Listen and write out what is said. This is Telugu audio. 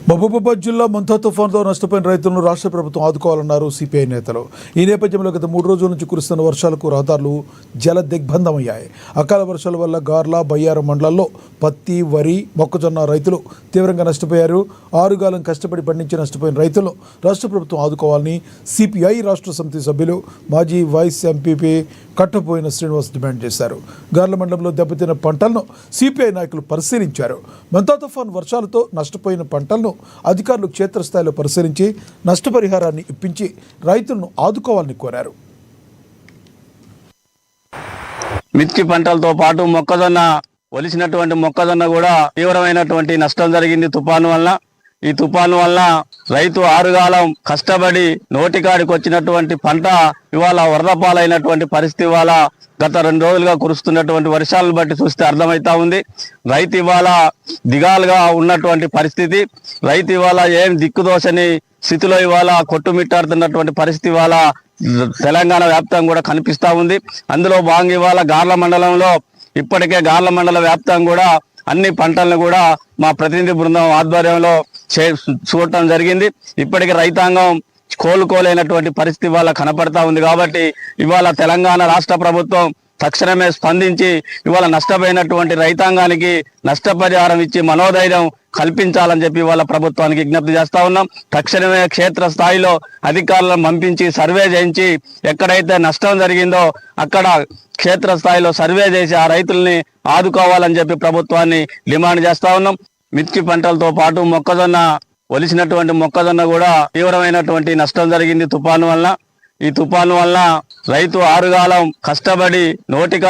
మహబూబాబాద్ జిల్లా మంతా తుఫాన్తో నష్టపోయిన రైతులను రాష్ట్ర ప్రభుత్వం ఆదుకోవాలన్నారు సిపిఐ నేతలు. ఈ నేపథ్యంలో గత 3 రోజుల నుంచి కురుస్తున్న వర్షాలకు రహదారులు జల దిగ్బంధమయ్యాయి. అకాల వర్షాల వల్ల గార్ల, బయ్యారం మండలాల్లో పత్తి, వరి, మొక్కజొన్న రైతులు తీవ్రంగా నష్టపోయారు. ఆరుగాలం కష్టపడి పండించి నష్టపోయిన రైతులను రాష్ట్ర ప్రభుత్వం ఆదుకోవాలని సిపిఐ రాష్ట్ర సమితి సభ్యులు మాజీ వైస్ ఎంపీపీ కట్టపోయిన శ్రీనివాస్ డిమాండ్ చేశారు. గార్ల మండలంలో దెబ్బతిన్న పంటలను సిపిఐ నాయకులు పరిశీలించారు. మంతా తుఫాన్ వర్షాలతో నష్టపోయిన పంటలను అధికారులు క్షేత్రస్థాయిలో పరిశీలించి నష్టపరిహారాన్ని ఇప్పించి రైతులను ఆదుకోవాలని కోరారు. మిర్చి పంటలతో పాటు మొక్కజొన్న ఒలిసినటువంటి మొక్కజొన్న కూడా తీవ్రమైనటువంటి నష్టం జరిగింది తుఫాను వల్ల. ఈ తుఫాను వల్ల రైతు ఆరుగాలం కష్టపడి నోటికాడికి వచ్చినటువంటి పంట ఇవాళ వరద పాలైనటువంటి పరిస్థితి ఇవాళ గత 2 రోజులుగా కురుస్తున్నటువంటి వర్షాలను బట్టి చూస్తే అర్థమవుతా ఉంది. రైతు ఇవాళ దిగాలుగా ఉన్నటువంటి పరిస్థితి. రైతు ఇవాళ ఏం దిక్కుదోచని స్థితిలో ఇవాళ కొట్టుమిట్టాడుతున్నటువంటి పరిస్థితి ఇవాళ తెలంగాణ వ్యాప్తంగా కూడా కనిపిస్తా ఉంది. అందులో భాగంగా ఇవాళ గార్ల మండలంలో ఇప్పటికే గార్ల మండల వ్యాప్తంగా కూడా అన్ని పంటలను కూడా మా ప్రతినిధి బృందం ఆధ్వర్యంలో చూడటం జరిగింది. ఇప్పటికే రైతాంగం కోలుకోలేనటువంటి పరిస్థితి ఇవాళ కనపడతా ఉంది. కాబట్టి ఇవాళ తెలంగాణ రాష్ట్ర ప్రభుత్వం తక్షణమే స్పందించి ఇవాళ నష్టపోయినటువంటి రైతాంగానికి నష్టపరిహారం ఇచ్చి మనోధైర్యం కల్పించాలని చెప్పి ఇవాళ ప్రభుత్వానికి విజ్ఞప్తి చేస్తా ఉన్నాం. తక్షణమే క్షేత్ర స్థాయిలో అధికారులను పంపించి సర్వే చేయించి ఎక్కడైతే నష్టం జరిగిందో అక్కడ క్షేత్ర స్థాయిలో సర్వే చేసి ఆ రైతుల్ని ఆదుకోవాలని చెప్పి ప్రభుత్వాన్ని డిమాండ్ చేస్తా ఉన్నాం. మిర్చి పంటలతో పాటు మొక్కజొన్న ఒలిసినటువంటి మొక్కజొన్న కూడా తీవ్రమైనటువంటి నష్టం జరిగింది తుఫాను వల్ల. ఈ తుఫాను వల్ల రైతు ఆరుగాలం కష్టపడి నోటిగా